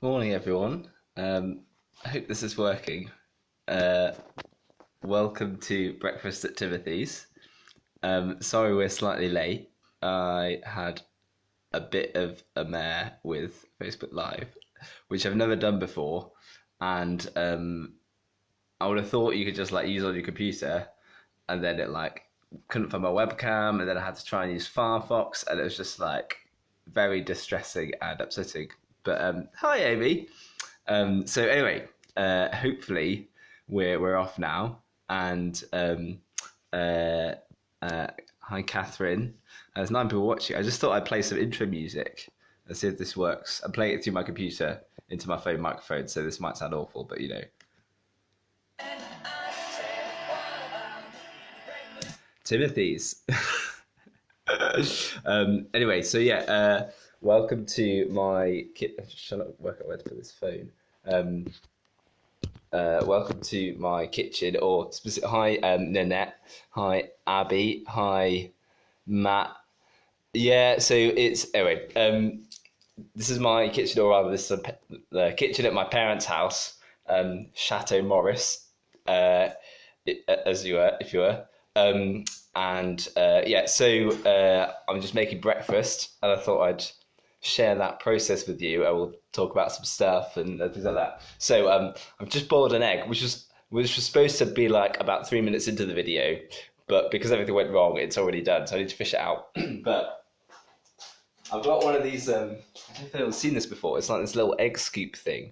Morning, everyone. I hope this is working. Uh, Welcome to breakfast at Timothy's. Sorry we're slightly late. I had a bit of a mare with Facebook Live, which I've never done before, and I would have thought you could just like use on your computer, and then it like couldn't find my webcam, and then I had to try and use Firefox, and it was just like very distressing and upsetting. But hi, Amy. So anyway, hopefully we're off now. And hi, Catherine. There's 9 people watching. I just thought I'd play some intro music and see if this works. I'm playing it through my computer into my phone microphone, so this might sound awful, but you know. Timothy's. Anyway, so yeah, welcome to my trying to work out where to put this phone. Welcome to my kitchen, or specific. Hi, Nanette. Hi, Abby. Hi, Matt. Yeah, so it's anyway. This is my kitchen, or rather, this is the kitchen at my parents' house, Chateau Morris, as you were, if you were. Yeah, so I'm just making breakfast, and I thought I'd share that process with you. I will talk about some stuff and things like that. So I've just boiled an egg, which was supposed to be like about 3 minutes into the video, but because everything went wrong, it's already done, so I need to fish it out. But I've got one of these, I don't know if anyone's seen this before, it's like this little egg scoop thing,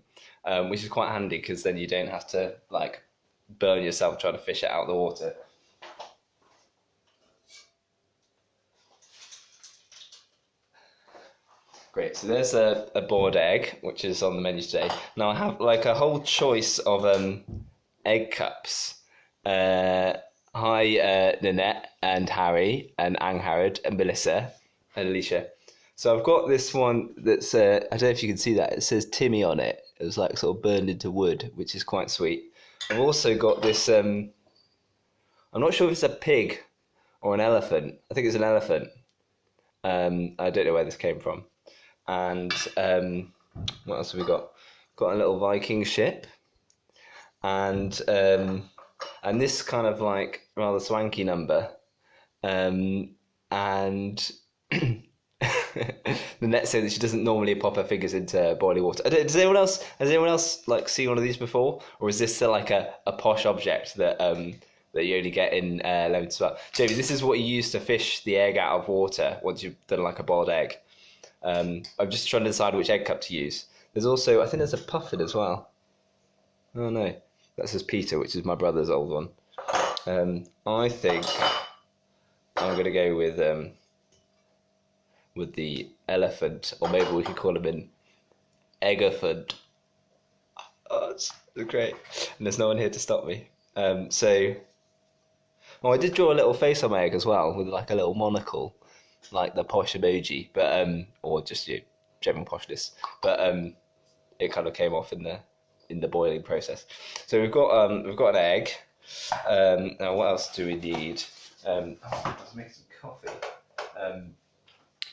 which is quite handy because then you don't have to like burn yourself trying to fish it out of the water. Great, so there's a boiled egg, which is on the menu today. Now I have like a whole choice of egg cups. Hi, Nanette and Harry and Angharad and Melissa and Alicia. So I've got this one that's, I don't know if you can see that, it says Timmy on it. It was like sort of burned into wood, which is quite sweet. I've also got this, I'm not sure if it's a pig or an elephant. I think it's an elephant. I don't know where this came from. And what else have we got? Got a little Viking ship, and this kind of like rather swanky number, and the net said that she doesn't normally pop her fingers into boiling water. Has anyone else like seen one of these before, or is this like a posh object that you only get in lemon swell? Jamie, this is what you use to fish the egg out of water once you've done like a boiled egg. I'm just trying to decide which egg cup to use. There's also, I think there's a puffin as well. Oh no, that says Peter, which is my brother's old one. I think I'm going to go with the elephant, or maybe we could call him an eggophant. Oh, it's great. And there's no one here to stop me. I did draw a little face on my egg as well, with like a little monocle, like the posh emoji, but or just general poshness, but it kind of came off in the boiling process. So we've got an egg. Now what else do we need? Let's make some coffee.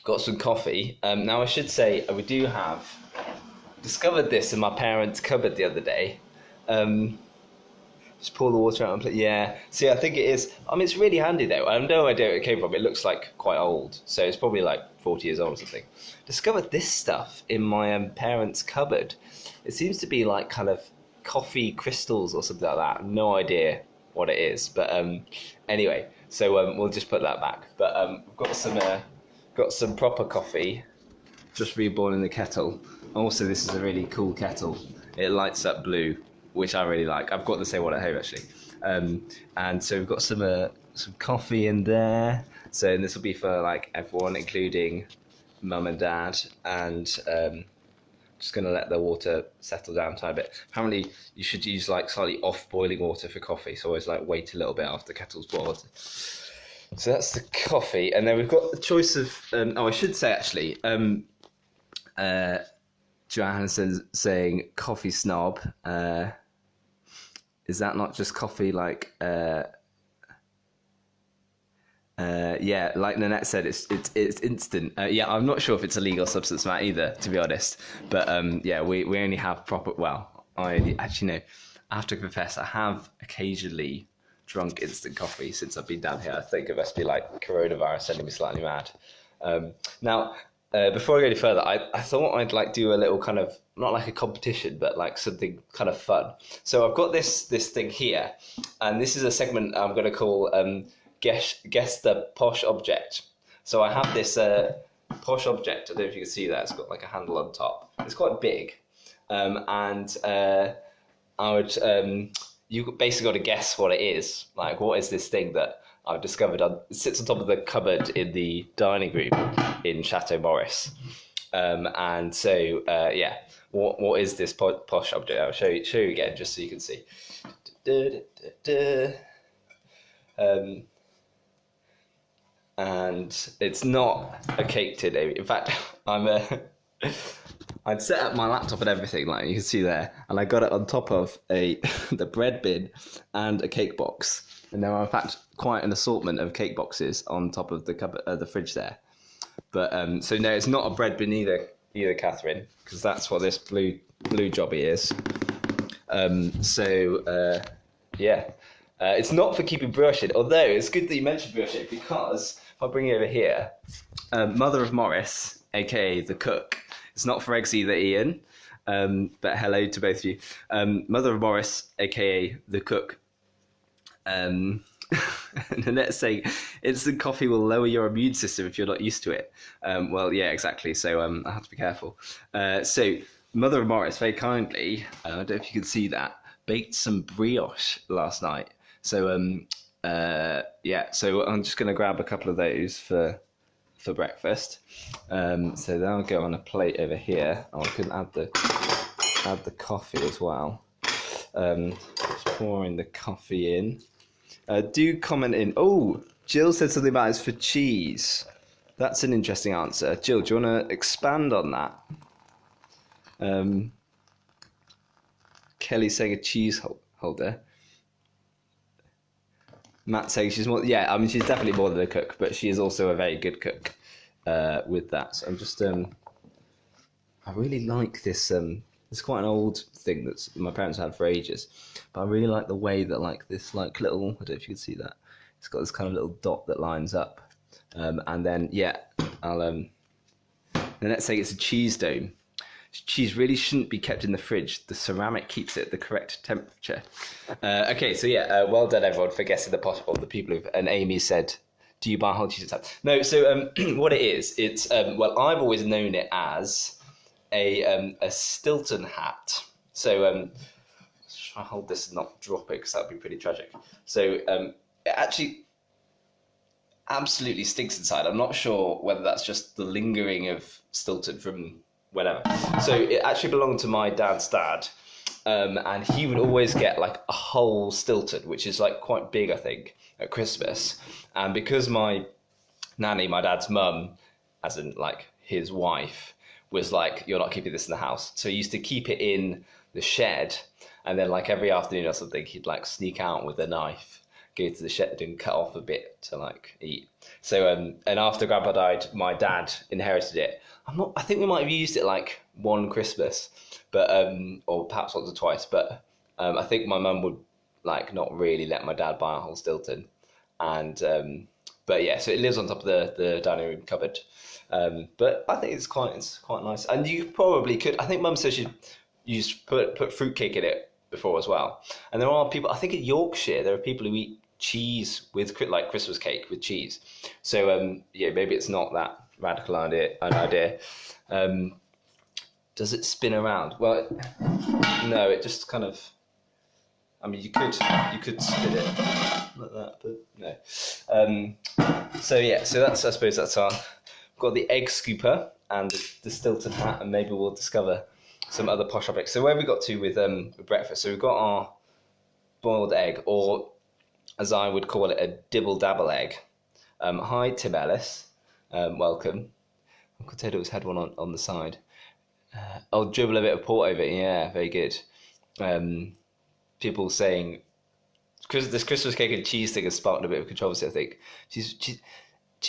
Got some coffee. Now I should say we do have discovered this in my parents' cupboard the other day. Just pour the water out and play. Yeah, see, I think it is. I mean, it's really handy though. I have no idea where it came from. It looks like quite old, so it's probably like 40 years old or something. Discovered this stuff in my parents' cupboard. It seems to be like kind of coffee crystals or something like that. No idea what it is, but anyway. So we'll just put that back. But we've got some proper coffee. Just reboiling the kettle. Also, this is a really cool kettle. It lights up blue, which I really like. I've got the same one at home actually. And so we've got some coffee in there. So this will be for like everyone, including mum and dad. And just going to let the water settle down a tiny bit. Apparently you should use like slightly off boiling water for coffee. So always like wait a little bit after the kettle's boiled. So that's the coffee. And then we've got the choice of, I should say actually, Johansson's saying coffee snob. Is that not just coffee like Yeah, like Nanette said, it's instant. Yeah, I'm not sure if it's a legal substance, Matt, either, to be honest. But yeah, we only have proper. Well, I only actually no. I have to confess, I have occasionally drunk instant coffee since I've been down here. I think it must be like coronavirus sending me slightly mad. Now, before I go any further, I thought I'd like do a little kind of not like a competition, but like something kind of fun. So I've got this thing here, and this is a segment I'm going to call guess the Posh Object. So I have this Posh Object. I don't know if you can see that. It's got like a handle on top. It's quite big, and I would you basically got to guess what it is. Like, what is this thing that I've discovered? It sits on top of the cupboard in the dining room in Chateau Maurice. And so, yeah, what is this posh object? I'll show you again, just so you can see. And it's not a cake tin. In fact, I'd set up my laptop and everything, like you can see there, and I got it on top of the bread bin and a cake box. And there are in fact quite an assortment of cake boxes on top of the fridge there. But so no, it's not a bread bin either, Catherine, because that's what this blue jobby is. Yeah, it's not for keeping brioche in. Although it's good that you mentioned brioche, because if I bring you over here, Mother of Morris, aka the cook. It's not for eggs either, Ian. But hello to both of you. Mother of Morris, aka the cook. Nanette's saying instant coffee will lower your immune system if you're not used to it. Well, yeah, exactly. So I have to be careful. So Mother of Morris very kindly, I don't know if you can see that, baked some brioche last night. So yeah, so I'm just going to grab a couple of those for breakfast. So they'll go on a plate over here. Oh, I can add the coffee as well. Just pouring the coffee in. Do comment in. Oh, Jill said something about it's for cheese. That's an interesting answer. Jill, do you want to expand on that? Kelly's saying a cheese holder. Matt saying she's more. Yeah, I mean she's definitely more than a cook, but she is also a very good cook. With that, so I'm just. I really like this. It's quite an old thing that my parents had for ages, but I really like the way that like this like little. I don't know if you can see that. It's got this kind of little dot that lines up, and then yeah, I'll. Then let's say it's a cheese dome. Cheese really shouldn't be kept in the fridge. The ceramic keeps it at the correct temperature. Okay, so yeah, well done everyone for guessing the possible. The people who've and Amy said, do you buy whole cheese at time? No, so what it is, it's well, I've always known it as a Stilton hat. So let's try to hold this and not drop it because that would be pretty tragic. So it actually absolutely stinks inside. I'm not sure whether that's just the lingering of Stilton from whenever. So it actually belonged to my dad's dad, and he would always get like a whole Stilton, which is like quite big, I think, at Christmas. And because my nanny, my dad's mum, as in like his wife, was like, you're not keeping this in the house. So he used to keep it in the shed, and then like every afternoon or something, he'd like sneak out with a knife, go to the shed and cut off a bit to like eat. So and after Grandpa died, my dad inherited it. I think we might have used it like one Christmas, but or perhaps once or twice. But I think my mum would like not really let my dad buy a whole Stilton, and but yeah, so it lives on top of the dining room cupboard. But I think it's quite nice, and you probably could. I think Mum says she used put fruitcake in it before as well. And there are people. I think in Yorkshire there are people who eat cheese with like Christmas cake with cheese. So yeah, maybe it's not that radical an idea. Does it spin around? Well, no, it just kind of. I mean, you could spin it like that, but no. So yeah, so that's I suppose that's our. We've got the egg scooper and the Stilton hat, and maybe we'll discover some other posh objects. So where have we got to with breakfast? So we've got our boiled egg, or as I would call it, a dibble dabble egg. Hi, Tim Ellis. Welcome. Uncle Ted always had one on the side. I'll dribble a bit of port over it. Yeah, very good. People saying this Christmas cake and cheese thing has sparked a bit of controversy. I think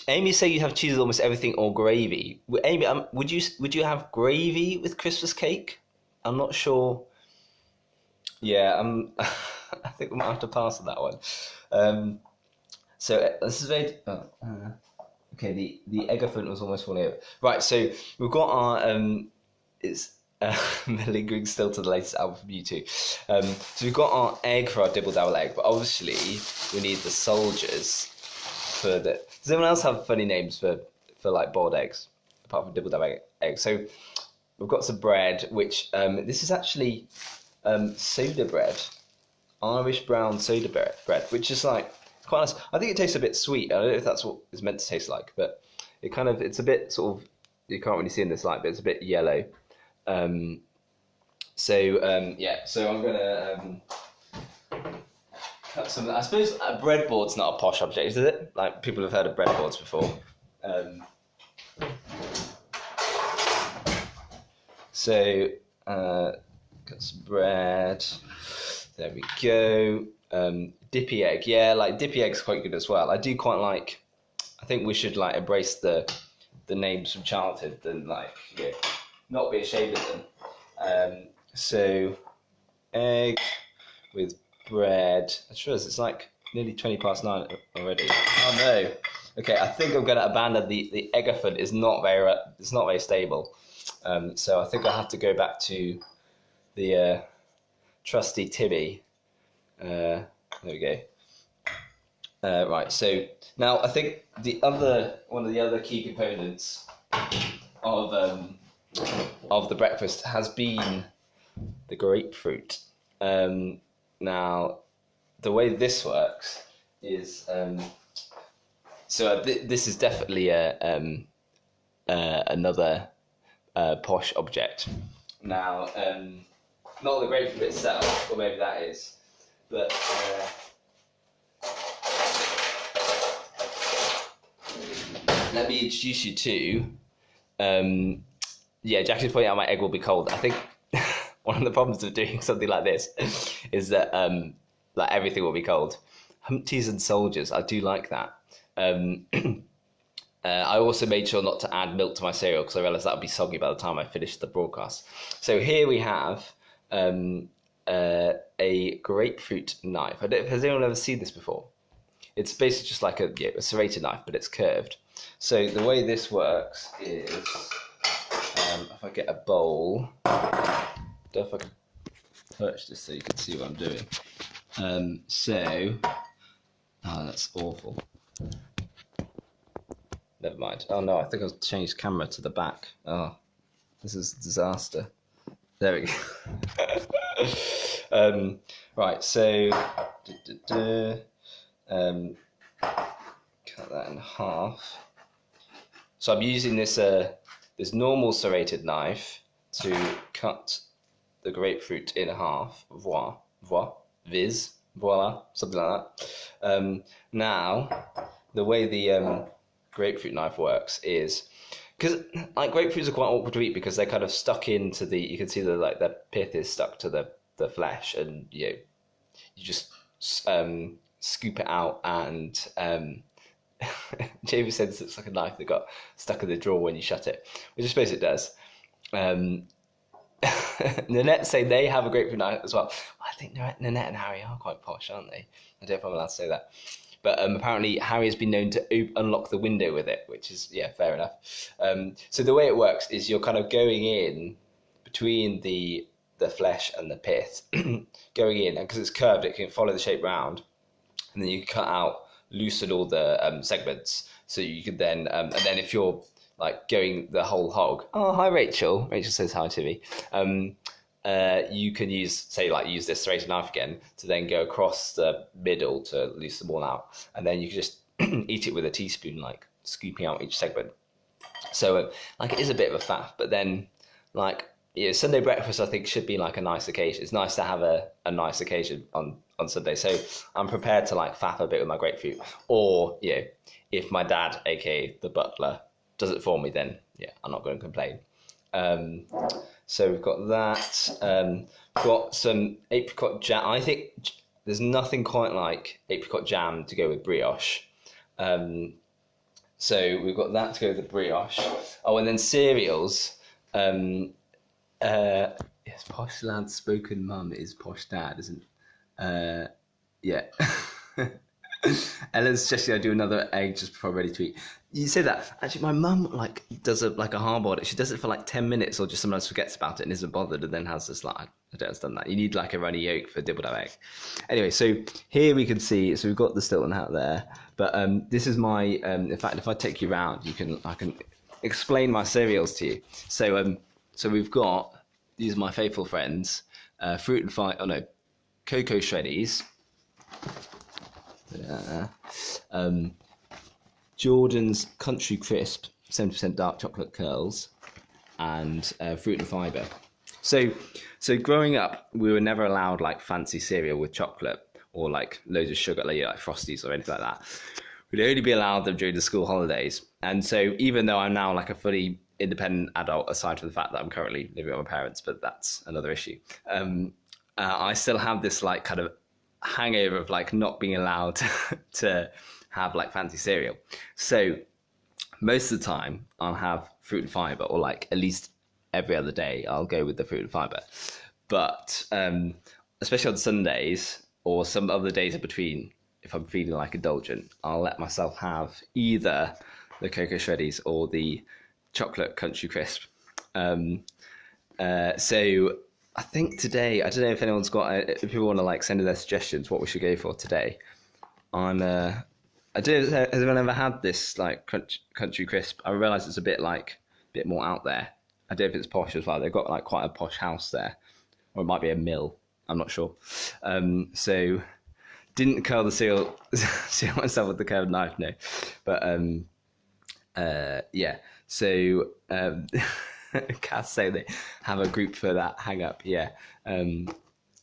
Amy say you have cheese with almost everything or gravy. Amy, would you have gravy with Christmas cake? I'm not sure. Yeah, I think we might have to pass on that one. So this is very. Okay, the egg elephant was almost falling over. Right, so we've got our it's lingering still to the latest album from U2. So we've got our egg for our dibble dabble egg, but obviously we need the soldiers for the. Does anyone else have funny names for like boiled eggs apart from dibble dabble egg? So we've got some bread, which this is actually soda bread, Irish brown soda bread, which is like quite nice. I think it tastes a bit sweet. I don't know if that's what it's meant to taste like, but it's a bit sort of, you can't really see in this light, but it's a bit yellow. So I'm gonna cut some. I suppose a breadboard's not a posh object, is it? Like people have heard of breadboards before. Got some bread. There we go. Dippy egg, yeah, like dippy egg's quite good as well. I do quite like. I think we should like embrace the names from childhood and like not be ashamed of them. So egg with bread. I suppose it's like nearly 9:20 already. Oh no. Okay, I think I'm gonna abandon the egg elephant. It's not very stable. So I think I have to go back to the trusty Timmy. There we go. Right, so now I think one of the other key components of the breakfast has been the grapefruit. Now, the way this works is this is definitely another posh object. Now, not the grapefruit itself, or maybe that is, but let me introduce you to. Jackie's pointing out my egg will be cold. I think one of the problems of doing something like this is that like everything will be cold. Humpties and soldiers, I do like that. I also made sure not to add milk to my cereal because I realised that would be soggy by the time I finished the broadcast. So here we have a grapefruit knife. Has anyone ever seen this before? It's basically just like a serrated knife, but it's curved. So the way this works is, if I get a bowl, I don't know if I can touch this so you can see what I'm doing. That's awful. Never mind. Oh no, I think I've changed camera to the back. Oh, this is a disaster. There we go. Right, so cut that in half. So I'm using this normal serrated knife to cut the grapefruit in half. Voila, something like that. Now, the way the grapefruit knife works is, because like grapefruits are quite awkward to eat because they're kind of stuck into you can see the pith is stuck to the flesh, and you just scoop it out, and Jamie says it's like a knife that got stuck in the drawer when you shut it, which I suppose it does. Nanette say they have a grapefruit knife as well. I think Nanette and Harry are quite posh, aren't they? I don't know if I'm allowed to say that. But apparently Harry has been known to unlock the window with it, which is, fair enough. So the way it works is you're kind of going in between the flesh and the pith, going in, and because it's curved, it can follow the shape round, and then you cut out, loosen all the segments, so you can then, and then if you're like going the whole hog. Oh, hi Rachel. Rachel says hi to me. You can use this serrated knife again to then go across the middle to loosen them all out, and then you can just eat it with a teaspoon, like scooping out each segment. So it is a bit of a faff, but then Sunday breakfast I think should be like a nice occasion. It's nice to have a nice occasion on Sunday. So I'm prepared to faff a bit with my grapefruit, or if my dad, aka the butler, does it for me, then I'm not going to complain. So we've got that. We've got some apricot jam. I think there's nothing quite like apricot jam to go with brioche. So we've got that to go with the brioche. Oh, and then cereals. Yes, posh lad's spoken mum is posh dad, isn't? Yeah. Ella's suggesting I do another egg just before I'm ready to eat. You say that. Actually, my mum like does a hard-boiled. She does it for like 10 minutes, or just sometimes forgets about it and isn't bothered, and then has this like, I don't understand that. You need like a runny yolk for dibbled up egg. Anyway, so here we can see. So we've got the Stilton Hat there, but this is my. In fact, if I take you around, I can explain my cereals to you. So so we've got, these are my faithful friends, fruit and fight. Oh no, cocoa shreddies. Jordan's Country Crisp 70% dark chocolate curls, and fruit and fibre. So growing up, we were never allowed like fancy cereal with chocolate or like loads of sugar, like Frosties or anything like that. We'd only be allowed them during the school holidays. And so even though I'm now like a fully independent adult, aside from the fact that I'm currently living with my parents, but that's another issue, I still have this like kind of hangover of like not being allowed to have like fancy cereal. So most of the time I'll have fruit and fibre, or like at least every other day I'll go with the fruit and fibre. But especially on Sundays or some other days in between, if I'm feeling like indulgent, I'll let myself have either the cocoa shreddies or the chocolate country crisp. So I think today, I don't know if anyone's got, if people want to like send in their suggestions what we should go for today. I don't know, has anyone ever had this like country crisp? I realise it's a bit more out there. I don't know if it's posh as well. They've got like quite a posh house there, or it might be a mill. I'm not sure. So didn't curl the seal myself with the curved knife, no. But yeah. So Cass say they have a group for that hang up. Yeah.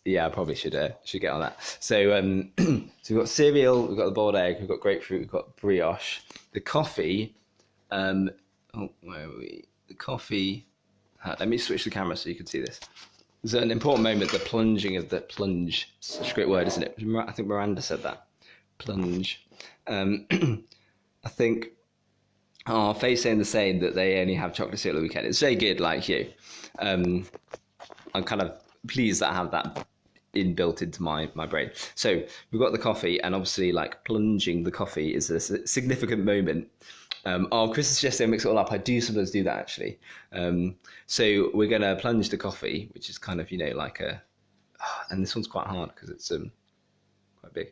Yeah, I probably should get on that. So so we've got cereal, we've got the boiled egg, we've got grapefruit, we've got brioche. The coffee, oh, where are we? The coffee. Let me switch the camera so you can see this. There's an important moment, the plunging of the plunge. Such a great word, isn't it? I think Miranda said that. Plunge. I think Faye's saying the same, that they only have chocolate cereal on the weekend. It's very good, like you. I'm kind of pleased that I have that inbuilt into my brain. So we've got the coffee, and obviously like plunging the coffee is a significant moment. Chris is suggesting I mix it all up. I do sometimes do that actually. So we're going to plunge the coffee, which is kind of, like and this one's quite hard because it's quite big.